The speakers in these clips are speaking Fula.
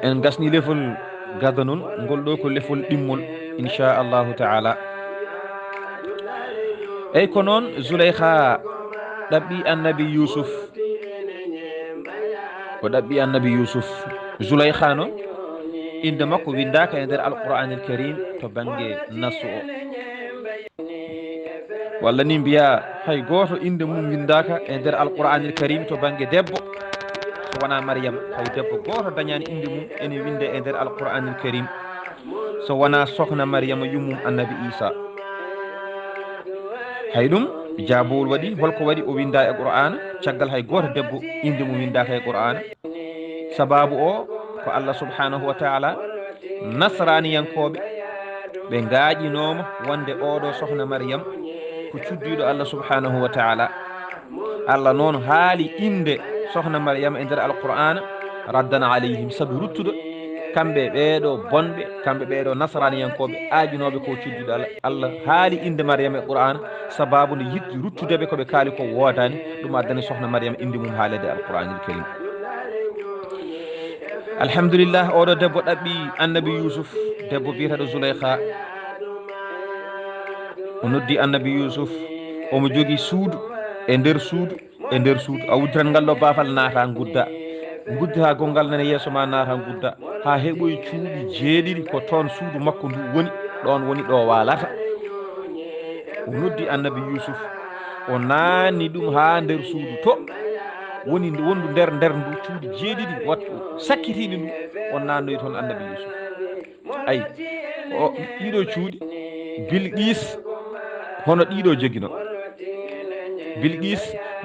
en gasni lefol gadda noon ngol ɗo ko lefol ɗimmol inchallahu taala eyyi ko noon Zulaykha ɗaɓɓi annabi Yusuf o ɗaɓɓi annabi Yusuf. Zulaykha noon inde makko windaka e nder alqur'an al karim to banggue nasu o walla ni mbiya hay goto inde mum windaka e nder alqur'an al karim to banggue debbo so wona Maryama hay debbo goto dañani inde mum ene winde e nder alqur'an al karim so wona sokhna Maryama yummum annabi Isa hay ɗum jabowol waɗi holko waɗi o winda e qur'ana caggal hay goto debbo inde mum windaka e qur'ana sababu o ko Allah subhanahu wa ta'ala nasraniyankoɓe ɓe gaƴinoma wonde oɗo sokhna Maryam ko cuddiɗo Allah subhanahu wa ta'ala. Allah noon haali inde sokhna Maryam e nder alqur'ana raddan alayhim saabu ruttude kamɓe ɓeeɗo bonɓe kamɓe ɓeeɗo nasraniyankoɓe aajinoɓe ko cuddiɗo Allah haali inde Maryam e qur'ana sababu nde yiɗɗi ruttudeɓe koɓe kaali ko woodani ɗum addani sokhna Maryam inde mum haalede alqur'anil karim. alhamdulillah oɗo debbo ɗaɓɓi annabi Yusuf debbo biyeteɗo Zulaykha o noddi annabi Yusuf omo jogui suudu e nder suudu a wuddiran ngal ɗo baafal naata gudda ha gongal nane yeeso ma naata gudda ha heeɓoye cuuɗi jeeɗiɗi ko toon suudu makko ndu woni ɗon woni ɗo walata o noddi annabi Yusuf o naani ɗum ha nder suudu to woni wondu nder ndu cuuɗi jeeɗiɗi wattu sakkitiɗi ndu o nannoyi toon annabi Yusuf ayi o ɗiɗo cuuɗi Bilqis hono ɗiɗo joguino Bilqis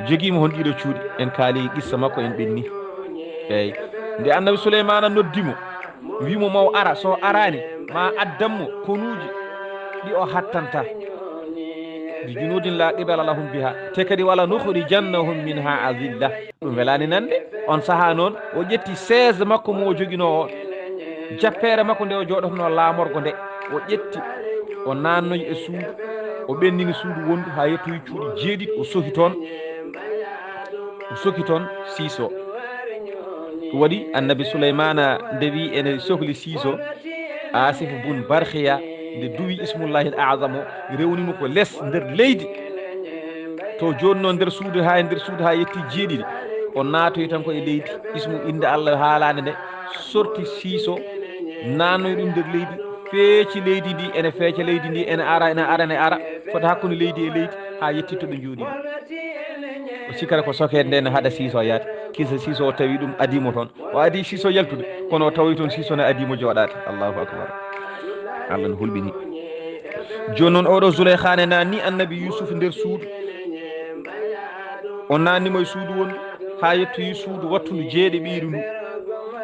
joguima hon ɗiɗo cuuɗi en kaali qissa makko en ɓenni eyyi nde annabi Souleymana noddimo wimo maw ara so arani ma addanmo konuji ɗi o hattanta bi junudin la qibala lahum biha te kadi wala nukhrijannahum minha azilla ɗum welani nande on saaha noon o ƴetti 16 makko mo joguino o jappere makko nde o joɗotono laamorgo nde o ƴetti o nannoyi e suudu o ɓennini suudu wondu ha yettoyi cuuɗi jeeɗiɗi o soki toon siiso ɗum waɗi annabi Souleymana nde wi ene sohli siiso Asifu bun Barhiya nde duwi ismullahi l azam o rewnimo ko less nder leydi to joni noon nder suudu ha yetti jeeɗiɗi o naatoyi tan koye leydi ismu inde Allah haalande nde sorti siiso nannoyi ɗum nder leydi feeci leydi ndi ene feeca leydi ndi ene ara fota hakkude leydi e leydi ha yetti to ɓe jooɗi o sikkata ko sokede nde ne haɗa siiso yaade kisa siiso o tawi ɗum adimo toon o adi siiso yaltude kono o tawi toon siiso ne adimo jooɗade allahu akbar Allah ne hulɓini joni noon oɗo Zulaykha ne nanni annabi Yusuf nder suudu o nannimo e suudu wondu ha yettoyi suudu wattudu jeeɗe ɓiiru ndu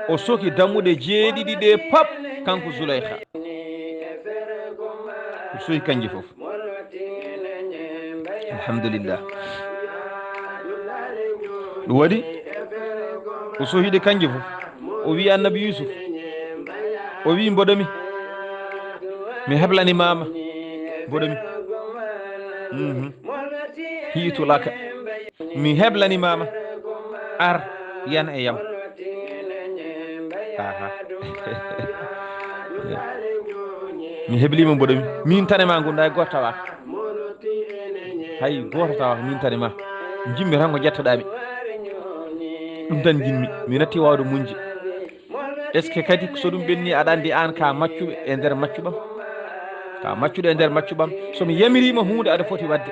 o soki dammuɗe jeeɗiɗi ɗe pap kanko Zulaykha o sohi kanji foof alhamdulillah ɗum waɗi o sohiɗe kanji foof o wi annabi Yusuf o wi mboɗomi mi heblani mama mboɗomi hiitu laka mi heblani mama ar yan e yam mi heblima mboɗomi min tanema gonɗa e goto tawaka hay goto tawaka min tanema jimmi tan ko ƴettoɗami ɗum tan jinmi mi natti wawde muñde est ce que kadi so ɗum ɓenni aɗa andi an ka maccuɓe e nder maccuɓam ka maccuɗo e nder maccuɓam somi yamirima hunde aɗa foti wadde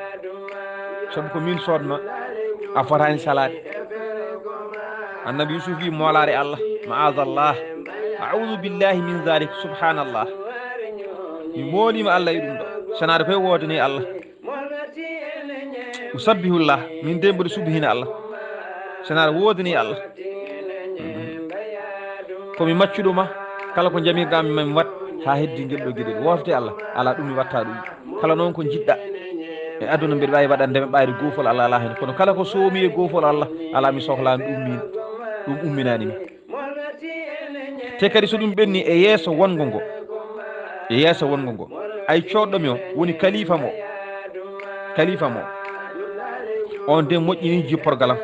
saabu ko min sodno a fotani salade annabi Yusuf wi molare Allah ma'azallah a'udhu billahi min dhalik subhanallah mi molima Allah e ɗum ɗo sanade koye wodani Allah usabbihullah min de mboɗo subhina Allah sanade wodani Allah komi maccuɗoma kala ko jamirgami mami wat ha heddi guel ɗo gueɗel wofde Allah ala ɗum mi watta ɗum kala noon ko jiɗɗa aduna mbiɗa wawi waɗandema ɓayde gofol Allah ala hen kono kala ko soomi e gofol Allah ala mi sohlani ɗum min ɗum umminani mi te kadi so ɗum ɓenni e yeeso wongo ngo e yeeso wongo ngo ay coɗɗomi o woni kalifa mo on de moƴƴini jipporgalam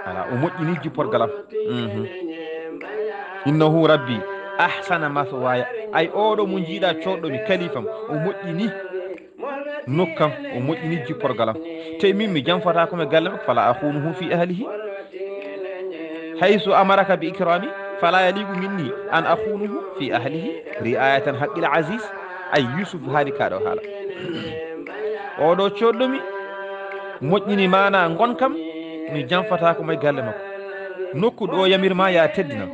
ala o moƴƴini jipporgalam innahu rabbi ahsana mathwaya ay oɗo mo jiiɗa coɗɗomi kalifam o moƴƴini nokkam o moƴƴini jipporgalam te min mi janfata komi galle makko fala akhunuhu fi ahlihi haysu amaraka bi ikrami fala yaligu minni an akhunuhu fi ahlihi riayatan haqqil aziz ay yusuf haali kaɗo haala oɗo coɗɗomi moƴƴini mana gonkam mi janfata komi galle makko nokku ɗo yamirma ya teddinam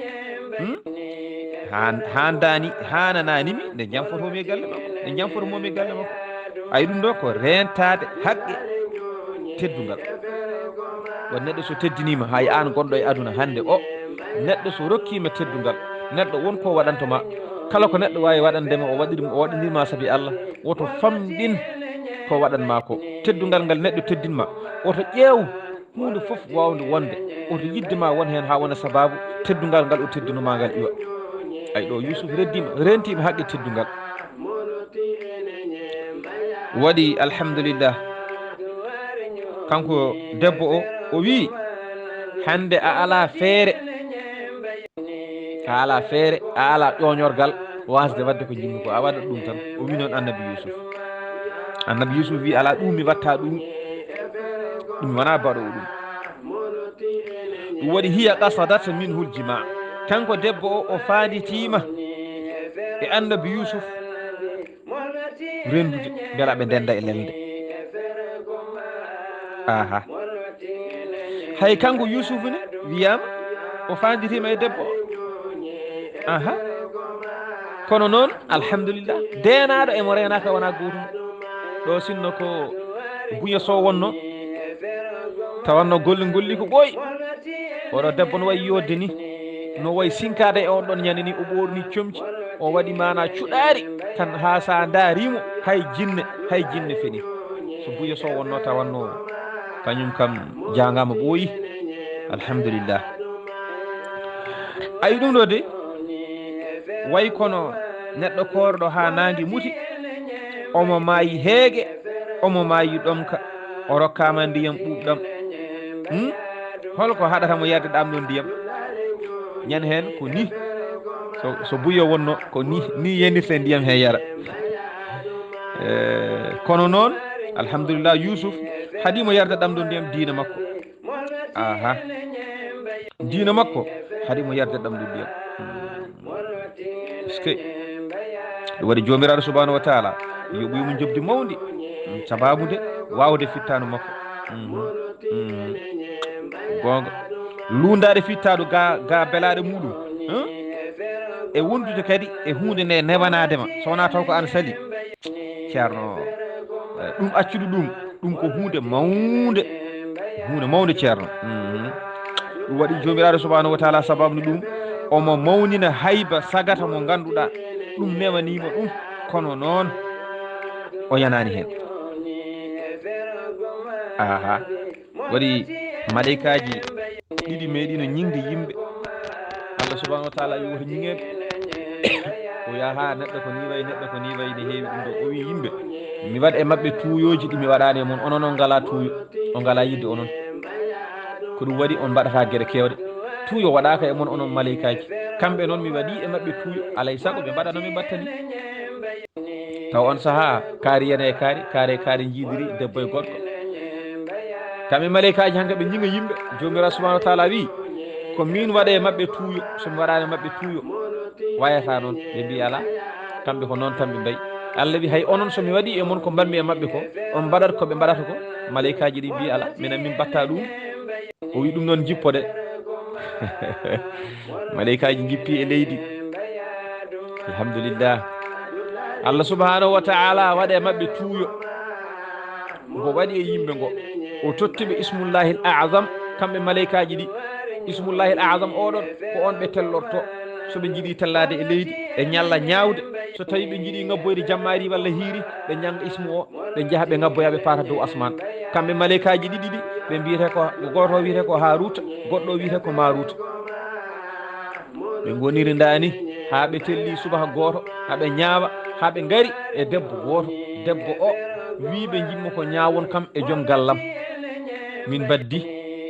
handani hanananimi nde janfotomi e galle makko nde janfotomomi e galle makko ay ɗum ɗo ko rentade haqqe teddugal won neɗɗo so teddinima hay an gonɗo e aduna hande o neɗɗo so rokkima teddugal neɗɗo wonko waɗantoma kala ko neɗɗo wawi waɗandema o waɗandirma saabi Allah woto famɗin ko waɗanma ko teddugal ngal neɗɗo teddinma oto ƴeew hunde foof wawde wonde oto yiddema won hen ha wona sababu teddugal ngal o teddinoma ngal iwa ay ɗo Yusuf rentima haqqe teddugal waɗi alhamdulillah kanko debbo o wi hande a ala feere a ala ƴoñorgal wasde wadde ko jinmi ko a waɗat ɗum tan o wi noon annabi Yusuf wi ala ɗum mi watta ɗum wona baɗo o ɗum waɗi hiya qasadat minhul jima kanko debbo o faaditima e annabi Yusuf rendude beela ɓe ndenda e lelde aha hay kanko Yusuf ne wiyama o faaditima e debbo aha kono noon alhamdulillah denaɗo emo renaka wona gotum ɗo sinno ko buña so wonno tawanno golli ko ɓooyi oɗo debbo no wayi yodde ni no wayi sinkade e on ɗon ñande ni o ɓorni comci o waɗi mana cuɗari tan ha sa darimo hay jinne feni so buya so wonno tawanno kañum kam jangama ɓooyi alhamdulillah ayi ɗum ɗo de way kono neɗɗo korɗo ha nangi muti omo maayi heege omo maayi ɗomka o rokkama ndiyam ɓuɓɗam holko haɗatamo yerde ɗam ɗon ndiyam ñan hen ko ni so buyo wonno ko ni yenirte ndiyam he yara kono noon alhamdulillah Yusuf haɗimo yarde ɗam ɗon ndiyam diina makko aha diina makko haɗimo yarde ɗam ɗon ndiyam ske ɗum waɗi jomiraɗo subhanahu wa taala yoɓoyimo jobdi mawdi sababude wawde fittanu makko gonga lundade fittaɗo ga belaɗe muɗum e wondude kadi e hunde nde newanadema so wona taw ko an sali ceerno ɗum accude ɗum ko hunde mawde ceerno ɗum waɗi jomiraɗo subhanahu wa taala sababu ɗum omo mawnina hayba sagata mo ganduɗa ɗum newanima ɗum kono noon o yanani hen aha waɗi malaikaji ɗiɗi meeɗino ñingde yimɓe Allah subhanahu wa taala wi woto ñingeɓe o yaha neɗɗo ko ni wayi ne heewi ɗum ɗo o wi yimɓe mi waɗa e mabɓe tuuyoji ɗi mi waɗani e moon onon on ngala tuuyo o ngala yidde onon ko ɗum waɗi on mbaɗata gueɗe kewɗe tuuyo waɗaka e moon onon malaikaji kamɓe noon mi waɗi e mabɓe tuuyo alay saago ɓe mbaɗa nomi mbattani taw on saaha kaari yana e kaari jiidiri debbo e gorko kamɓe malaikaji hanka ɓe ñinga yimɓe jomiraɗo subhanahu wa taala wi ko min waɗa e mabɓe tuuyo somi waɗani mabɓe tuuyo wayata noon ɓe mbi ala kamɓe ko noon tan ɓe mbayi Allah wi hay onon somi waɗi e moon ko mbanmi e mabɓe ko on mbaɗat koɓe mbaɗata ko malaikaji ɗi mbi ala minen min mbatta ɗum o wi ɗum noon jippode malaikaji jippi e leydi alhamdulillah Allah subhanahu wa taala waɗa e mabɓe tuuyo ngo waɗi e yimɓe ngo o tottiɓe ismullahi l azam kamɓe malaikaji ɗi ismullahi l azam oɗon ko on ɓe tellorto soɓe jiiɗi tellade e leydi ɓe ñalla ñawde so tawi ɓe jiiɗi ngabboyde jammari walla hiiri ɓe ñanga ismu o ɓe jaha ɓe ngabboya ɓe paata dow asman kamɓe maleykaji ɗiɗi ɗi ɓe mbiyete ko goto wiyete ko haruta goɗɗo wiyete ko maruta ɓe goniri ndani ha ɓe telli subaka goto haɓe ñaawa haɓe ngari e debbo goto debbo o wi ɓe jimmo ko ñawon kam e joom gallam min baddi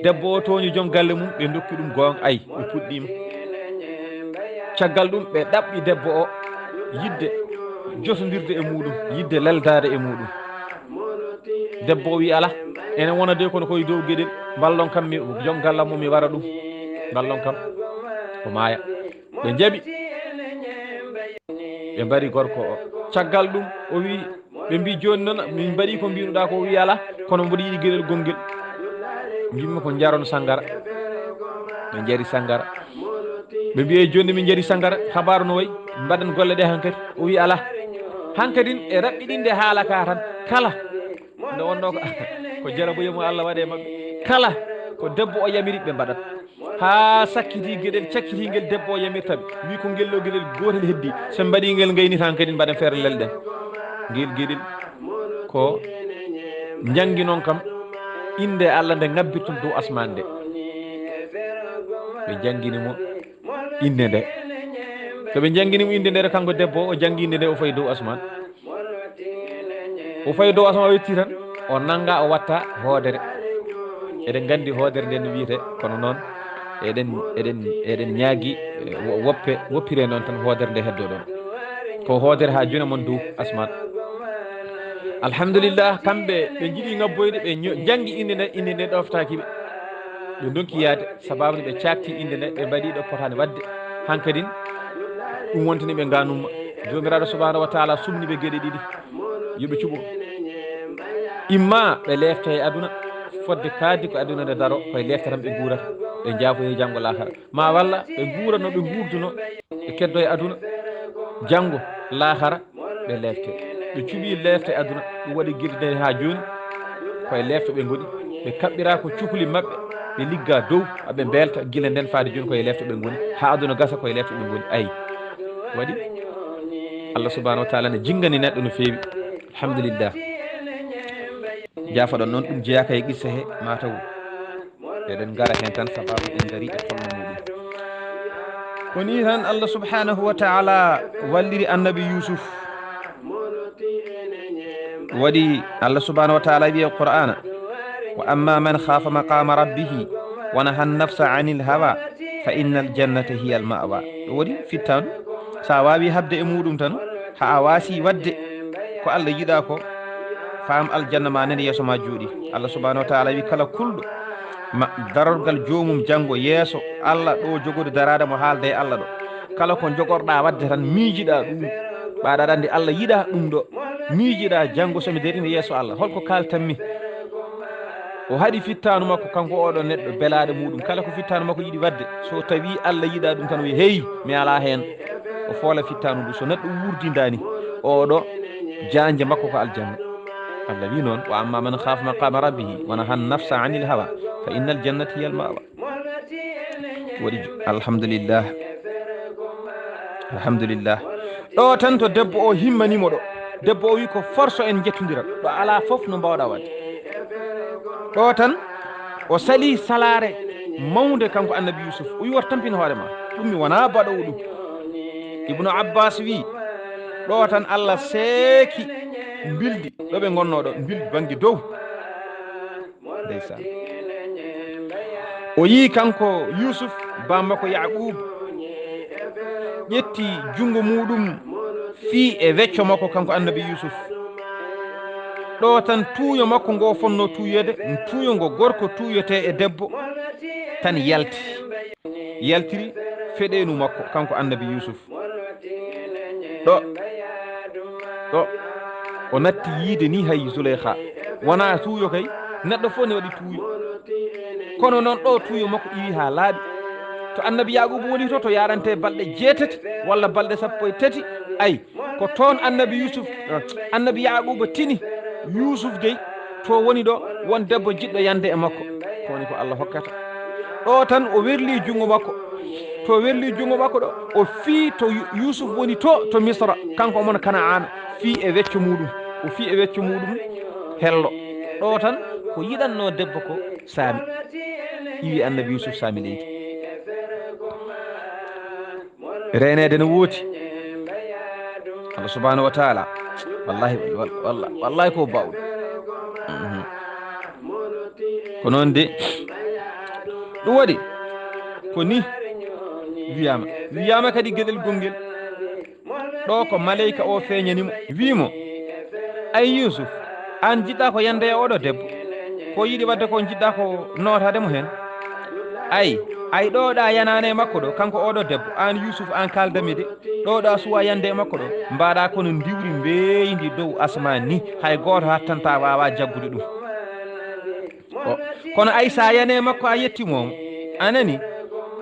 debbo o toñi joom galle mum ɓe dokki ɗum gonga ayi ɓe puɗɗima caggal ɗum ɓe ɗaɓɓi debbo o yidde jotodirde e muɗum yidde leldade e muɗum debbo o wi ala ene wona de kono koye dow gueɗel ballon kam mi joom gallam mo mi wara ɗum ballon kam ko maaya ɓe jaaɓi ɓe mbari gorko o caggal ɗum o wi ɓe mbi joni noon min mbaɗi ko mbinoɗa ko o wi ala kono mboɗo yiiɗi gueɗel gonguel jimmi ko jaron sangara ɓe jaari sangara ɓe mbiye joni min jaari sangara habaru no wayi mbaɗen golle ɗe hankkadi o wi ala hankkadin e raɓɓiɗinde haala ka tan kala nde wonno ko jaraboyemo Allah waɗe mabɓe kala ko debbo o yamiri ɓe mbaɗat ha sakkiti gueɗel cakkitigue debbo o yamirtaɓe wi ko guelɗo gueɗel gotel heddi so mbaɗi guel gayni tan kadi mbaɗen feere lelɗen guel gueɗel ko jangui noon kam inde Allah nde ngabbirtum dow asman nde ɓe jangguinimo inde nde soɓe jangguinimo inde nde kanko debbo o janggi inde nde o fayi dow asman o fayi dow asman o yetti tan o nanga o watta hoodere eɗen gandi hoodere nde no wiyete kono noon eɗen ñaagui woppire noon tan hoodere nde heddo ɗon ko hoodere ha june mon dow asman alhamdulillah kamɓe ɓe jiiɗi ngabboyde ɓe janggi inde nde ɗoftakiɓe ɓe donki yaade sababu ɓe cakti inde nde ɓe mbaɗi ɗo potani wadde hankkadin ɗum wontani ɓe ganumma jomiraɗo subahanahu wa taala sumni ɓe gueɗe ɗiɗi yoɓe cuɓo imma ɓe lefta e aduna fodde kaddi ko aduna nde daro koye lefta tan ɓe guurata ɓe jaafoye janggo lahara ma walla ɓe guurano ɓe guurduno ɓe keddo e aduna janggo lahara ɓe lefte ɓe cuuɓi lefta e aduna ɗum waɗi guilde ha joni koye lefta ɓe gooni ɓe kaɓɓira ko cuhli mabɓe ɓe ligga dow aɓe belta guila nden faade joni koye lefta ɓe gooni ha aduna gasa koye lefta ɓe gooni ayi waɗi Allah subahanahu wa taala ne jinggani neɗɗo no feewi alhamdulillah jaafoɗon noon ɗum jeyaka e qissa he mataw eɗen gara hen tan sababu en gari e folno muɗum koni tan Allah subhanahu wa taala walliri annabi Yusuf waɗi Allah subhanahu wa taala wiye qur'ana wa amma man khafa maqama rabbihi wa naha an-nafsa 'anil hawa fa innal jannata hiya al-ma'wa ɗo waɗi fittanu sa wawi habde e muɗum tan ha a wasi wadde ko Allah yiɗa ko faam aljanna ma nene yeeso ma jooɗi Allah subhanahu wa taala wi kala kulɗo darorgal jomum janggo yeeso Allah ɗo jogori darade mo haalde e Allah ɗo kala ko jogorɗa wadde tan miijiɗa ɗum ɓaɗa andi Allah yiɗa ɗum ɗo miijiɗa janggo somi darino yeeso Allah holko kaltanmi o haɗi fittanu makko kanko oɗo neɗɗo belaɗe muɗum kala ko fittanu makko yiɗi wadde so tawi Allah yiɗa ɗum tan wi heyi mi ala hen o foola fittanu ndu so neɗɗo wurdidani oɗo janje makko ko aljanna Allah wi noon wa amma man khafa maqama rabbihi wa naha an-nafsa 'anil hawa fa innal jannata hiya al-ma'wa waɗi alhamdulillah alhamdulillah ɗo tan to debbo o himmanimo ɗo debbo o wi ko force en jettodira ɗo ala foof no mbawɗa wadde ɗo tan o sali salare mawde kanko annabi Yusuf o wi wat tampina hoore ma ɗum mi wona baɗowo ɗum Ibnu Abbas wi ɗo tan Allah seeki bildi ɗo ɓe gonno ɗo bildi banggue dow ndeysan o yi kanko Yusuf bammakko Yaqub ƴetti jungo muɗum fi e wecco makko kanko annabi Yusuf ɗo tan tuuyo makko ngo fonno tuuyede tuuyo ngo gorko tuuyote e debbo tan yaltiri feɗenu makko kanko annabi Yusuf ɗo o natti yiide ni hay Zuleyha wona tuuyo kay neɗɗo fof ne waɗi tuuyo kono noon ɗo tuuyo makko iwi ha laaɓi to annabi Yaquba woni to yarante balɗe jeetati walla balɗe 13 ayi ko toon annabi Yusuf annabi Yaquba tini Yusuf dey to woni ɗo won debbo jiɗɗo yande e makko ko woni ko Allah hokkata ɗo tan o werli jungo makko to werli jungo makko ɗo o fii to Yusuf woni to Misra kanko omona Kana'ana fii e wecco muɗum o fi e weccu muɗum hello ɗo tan ko yiɗanno debbo ko saami iwi annabi yusuf saami leydi renede no wooti Allah subhanahu wa taala wallahi ko bawɗo ko noon de ɗum waɗi ko ni wiyama kadi gueɗel gonguel ɗo ko maleyka o feeñanimo wimo ay Yusuf an jiɗɗa ko yande e oɗo debbo ko yiɗi wadde ko jiɗɗa ko notademo hen ay ɗoɗa yanane e makko ɗo kanko oɗo debbo an Yusuf an kaldami de ɗoɗa suwa yande e makko ɗo mbaɗa kono diwri mbeydi dow asman ni hay goto hattanta wawa jaggude ɗum kono ay sa yane makko a yettimomo anani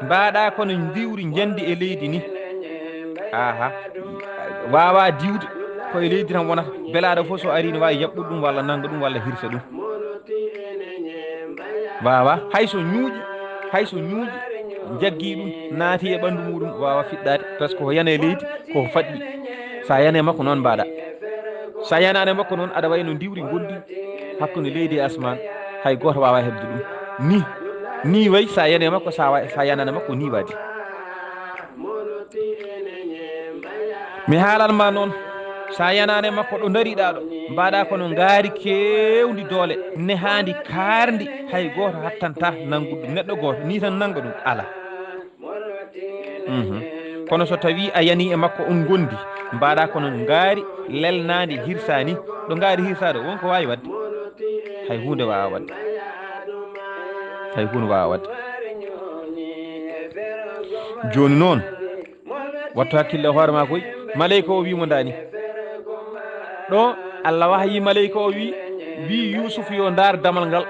mbaɗa kono diwri jendi e leydi ni aha wawa diwde koye leydi tan wonata belaɗo foof so ari ne wawi yaɓɓude ɗum walla nangga ɗum walla hirsa ɗum wawa hayso ñuuƴi jaggi ɗum naati e ɓandu muɗum wawa fiɗɗade par ce que ko yana e leydi koko faɗɗi sa yane makko noon mbaɗa sa yanane makko noon aɗa wayno diwri gondi hakkude leydi e asman hay goto wawa hebde ɗum ni way sa yane makko sa yanane makko ni waadi mi haalanma noon sa yanane makko ɗo dariɗa ɗo mbaɗa kono ngaari kewdi doole nehandi kardi hay goto hattanta nanggude ɗum neɗɗo goto ni tan nanga ɗum ala kono so tawi a yani e makko on gondi mbaɗa kono ngaari lelnadi hirsani ɗo ngaari hirsade wonko wawi wadde hay hunde wawa wadde joni noon wattu hakkille hoorema koy maleyka o wimo dani ɗo Allah wahayi maleyka o wi Yusuf yo dar damal ngal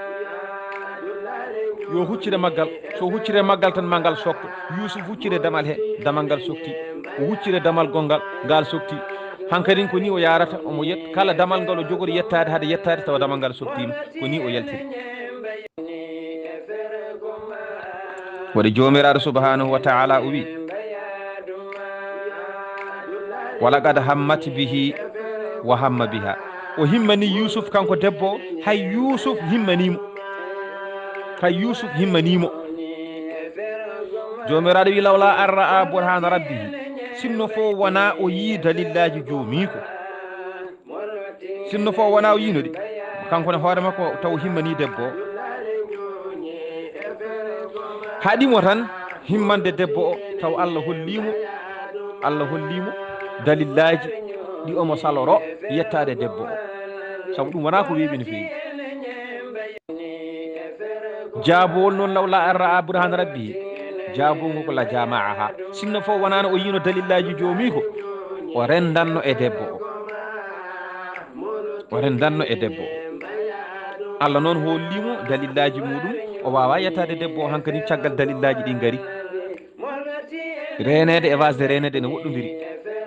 yo huccire maggal so huccire maggal tan ma ngal sokka Yusuf huccire damal he damal ngal sokti o huccire damal gongal ngal sokti hankkadin ko ni o yarata omo yetta kala damal ngal o jogori yettade haade yettade tawa damal ngal soktima ko ni o yaltiri waɗi jomiraɗo subhanahu wa taala o wi walaqad hammat bihi wa hamma biha o himmani Yusuf kanko debbo hay Yusuf himmanimo jomiraɗo wi lawla an ra'a burhana rabbihi sinno fo wona o yi dalillaji joomiko sinno fo wona o yino ɗi kanko ne hoore makko taw himmani debbo haɗimo tan himmande debbo o taw Allah hollimo dalillaji ɗi omo saloro yettade debbo o saabu ɗum wona ko weeɓi no feewi jaabowol noon lawla an ra'a burhana rabbihi jaabongo ko la jamaaha sinno fof wonano o yino dalillaji joomi ko o rendanno e debbo o Allah noon hollimo dalillaji muɗum o wawa yettade debbo o hankkadi caggal dalillaji ɗi gaari renede e wasde renede ne woɗɗodiri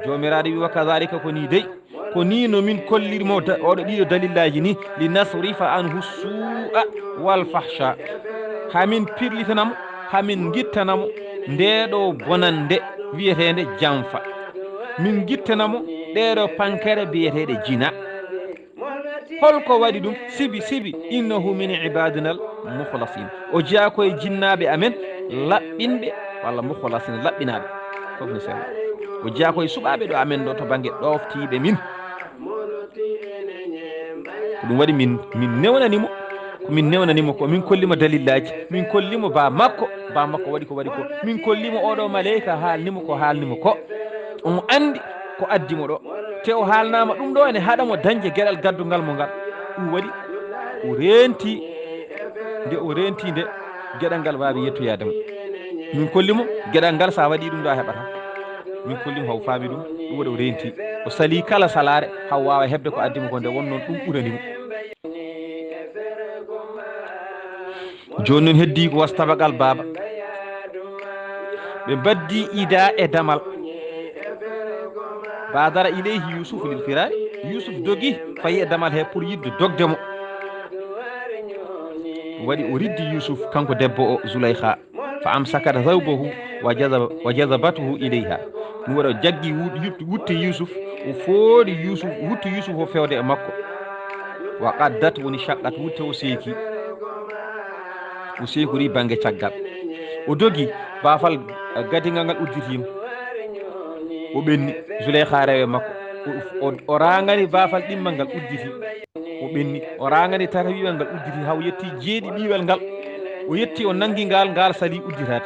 jomiraɗo wi wa kadalika ko ni dey ko ni no min kollirmo oɗo ɗiɗo dalillaji ni li nasrifa anhu su'a wal fahsha hamin pirlitanamo hamin gittanamo ndeɗo bonande wiyetede janfa min gittanamo ɗeɗo pankere biyeteɗe jina holko waɗi ɗum sibi innahu min ibadinal mukhlasin o jeeya koye jinnaɓe amen laɓɓinɓe walla mukhlasin laɓɓinaɓe fof ne sella o jeeya koye suɓaɓe ɗo amen ɗo to banggue ɗoftiɓe min ko ɗum waɗi min newnanimo min newnanimo ko min kollimo dalillaji min kollimo ba makko waɗi ko min kollimo oɗo maleyka haalnimo ko omo andi ko addimo ɗo te o haalnama ɗum ɗo ene haɗamo dañde gueɗal gaddugal mo ngal ɗum waɗi o renti nde gueɗal ngal wawi yettoyademo min kollimo gueɗal ngal sa waɗi ɗum ɗo a heɓata min kollimo haw faami ɗum waɗi o renti o sali kala salare haw wawa hebde ko addimo ko nde wonnoon ɗum ɓuranimo joni noon heddi ko wastabagal baaba ɓe baddi ida e damal badara ileyhi Yusuf lil firari Yusuf dogi fayi e damal he pour yidde dogdemo waɗi o riddi Yusuf kanko debbo o Zulaykha fa amsakat zawbahu wa jazabatuhu ilayha ɗum waɗa jaggi wutti Yusuf o foodi Yusuf wutti Yusuf o fewde e makko wa qaddat woni shaqqat wutte o seekori bange caggal o dogi baafal gadingal ngal udditima o ɓenni Zuleyha rewe makko o rangani baafal ɗimmal ngal udditi o ɓenni o rangani tata wiwal ngal udditi haw yetti jeeɗi ɓiwal ngal o yetti o nangi ngal sali udditade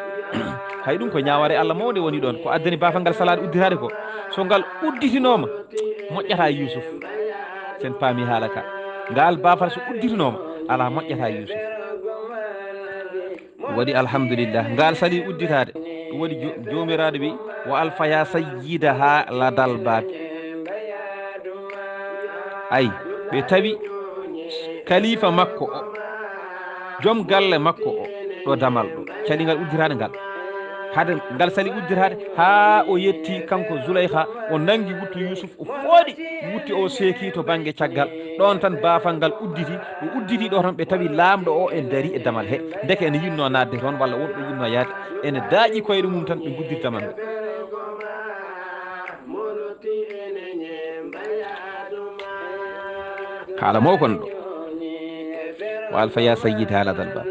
hay ɗum ko ñaware Allah mawde woni ɗon ko addani baafal ngal salade udditade ko so ngal udditinoma moƴƴata Yusuf sen paami haala ka ngal baafal so udditinoma ala moƴƴata Yusuf ɗum waɗi alhamdulillah ngal sali udditade ɗum waɗi jomiraɗo wi wa alfaya sayyidaha ladal baabi ayi ɓe tawi kalifa makko o joom galle makko o ɗo damal ɗo caligal uddirade ngal hade ngal sali uddirade ha o yetti kanko Zuleyha o nangi wuttu Yusuf o fooɗi wutti o seeki to banggue caggal ɗon tan baafal ngal udditi o udditi ɗo tan ɓe tawi laamɗo o e daari e damal he deke ene yinno nadde toon walla wonɗo yinno yaade ene daaƴi koyɗe mum tan ɓe guddiri damal ngal haala mo kon ɗo wa alfaya sayyid haladal ba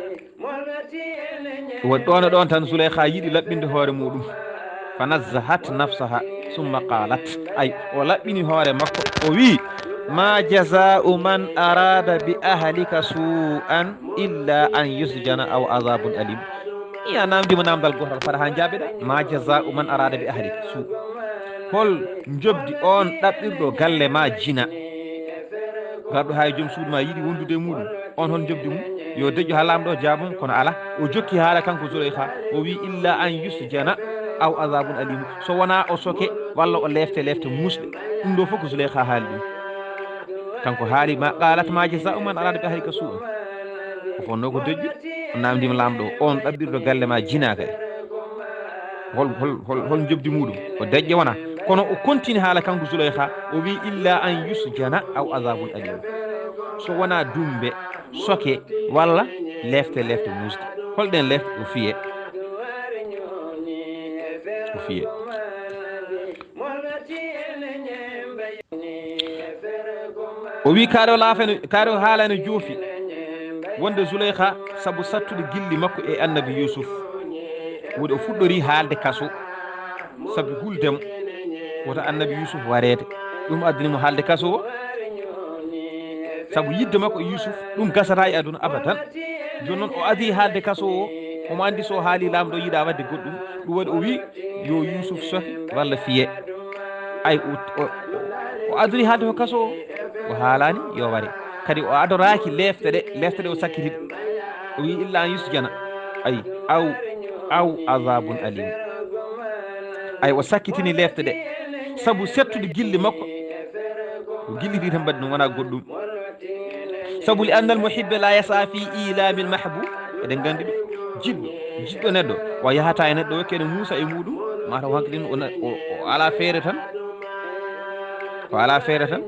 waɗi ɗon e ɗon tan Zuleyha yiɗi laɓɓinde hoore muɗum fa nazzahat nafsaha summa qalat ay o laɓɓini hoore makko o wi ma jazau man arada bi ahlika su'an illa an yusjana aw adabun alim iya namdima namdal gotal fata ha jaabeɗa ma jazau man arada bi ahlika su hol jobdi on ɗaɓɓirɗo galle ma jina garɗo hay joom suudu ma yiɗi wondude muɗum on hon jobdi mum yo deƴƴo ha lamɗo jaabum kono ala o jokki haala kanko Zuleyha o wi illa an yusjana aw adabun alimu so wona o soke walla o lefte musɗe ɗum ɗo fof ko Zuleyha haali ɗum kanko haali ma qalat ma jazau man arada bi ahlika su'an o fonno ko deƴƴude o namdima lamɗo on ɗaɓɓirɗo galle ma jinaka e hol jobdi muɗum o deƴƴe wona kono o continue haala kanko Zuleyha o wi illa an yusjana aw adabun alimu so wona dumbe soke walla lefte musde holɗen lefte o fiye o wi kaɗo haalano joofi wonde Zuleyha saabu sattude gilli makko e annabi Yusuf woɗi o fuɗɗori haalde kaso saabu huldemo woto annabi Yusuf warede ɗum addinimo haalde kaso o saabu yidde makko e Yusuf ɗum gasata e aduna abadan joni noon o adi haalde kaso o omo andi so haali lamɗo yiiɗa wadde goɗɗum ɗum waɗi o wi yo Yusuf soke walla fiye ay o adori haalde ko kaso o haalani yo ware kadi o adoraki lefte ɗe o sakkitiɗe o wi illa an yusjana ay aw azabun alim ay o sakkitini lefte ɗe saabu settude gilli makko ko gilli ɗi tan mbaɗi ɗum wona goɗɗum saabu li annal muhibbe la yasa fi ilamil mahbub eɗen gandi ɗum jiɗɗo neɗɗo o yahata e neɗɗo kene muusa e muɗum mataw hanke ɗin o ala feere tan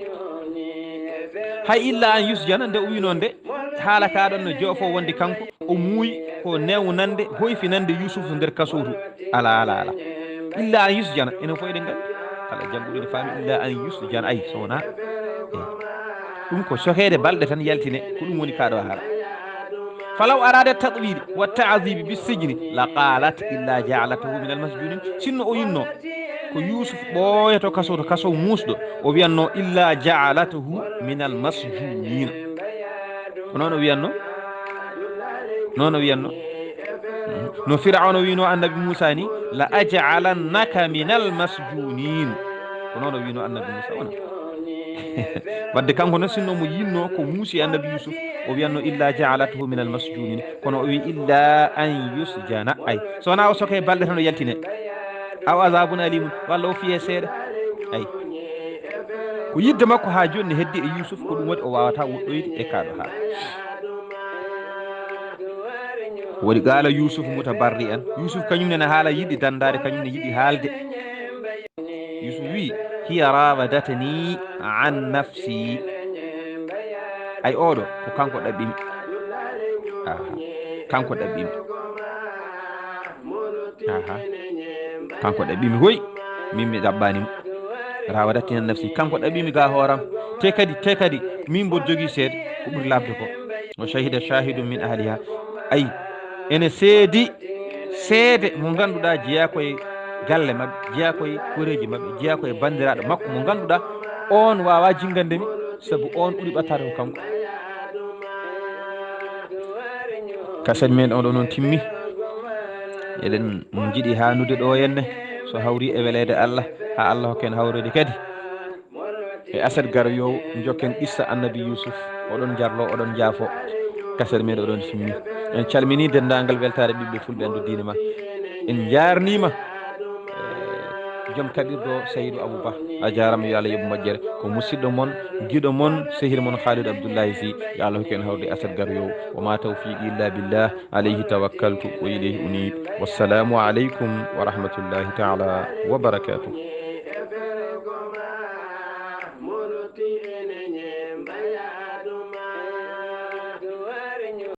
hay illa an yusjana nde o wi noon de haala kaɗon no joofo wonde kanko o muuyi ko newnande hoyfinande Yusuf nder kasotu ala illa an yusjana enen fof eɗen gandi kala jagguɗo ne faami illa an yusjana ay sowona ɗum ko sokede balɗe tan yaltine ko ɗum woni kaɗo haala falaw arada tatwide wa ta'dibi bisijni la qalat illa ja'alatahu min almasjunin sinno o yinno ko Yusuf ɓooyato kaso musɗo o wiyanno illa ja'alatahu min almasjunin ko noon o wiyanno no Fir'auna wino annabi Musa ni la aj'alannaka min almasjunin ko noon o wino annabi Musa wona wadde kanko no sinno mo yinno ko muusi annabi Yusuf o wiyanno illa ja'alatahu min almasjunin kono o wi illa an yusjana ay so wona o soke balɗe tan o yaltine aw azabun alimun walla o fiye seeɗa ay ko yidde makko ha joni heddi e Yusuf ko ɗum waɗi o wawata woɗɗoyde e kaɗo haala waɗi qaala Yusuf mutabarri an Yusuf kañumne ne haala yiɗi dandade kañumne yiɗi haalde Yusuf wi hiya rawadatni an nafsi ay oɗo ko kanko ɗaɓɓimi kanko ɗaɓɓimi hoy min mi ɗaɓɓanimo rawa dattinan nafsi kanko ɗaɓimi ga hooram te kadi min mbo jogui seeɗa ko ɓuuri labde ko o shahida shahidum min ahliha ayi ene seedi seede mo ganduɗa jeeya koye galle mabɓe jeeya koye koreji mabɓe jeeya koye bandiraɗo makko mo ganduɗa on wawa jingandemi saabu on ɓuuri ɓattade ko kanko kaset men oɗo noon timmi eɗen jiiɗi hannude ɗo henne so hawri e welede Allah ha Allah hokken hawrede kadi e aset garoyowo jokken qissa annabi Yusuf oɗon jarlo oɗon jaafo kaset men oɗon timmi en calmini dendagal weltare ɓiɓɓe fulɓe andu diine ma en jarnima joom kaɓirɗo Saydou Abouba a jarama yo Allah yoɓ moƴƴere ko musidɗo moon guiɗo moon sehil moon Khalidou Abdoullahi Sy yo Allah hokki en hawrde aset garoyowo wa ma tawfiqi illa billah alayhi tawakkaltu wa ilayhi unib wassalamu aleykum wa rahmatullahi taala wa barakatuh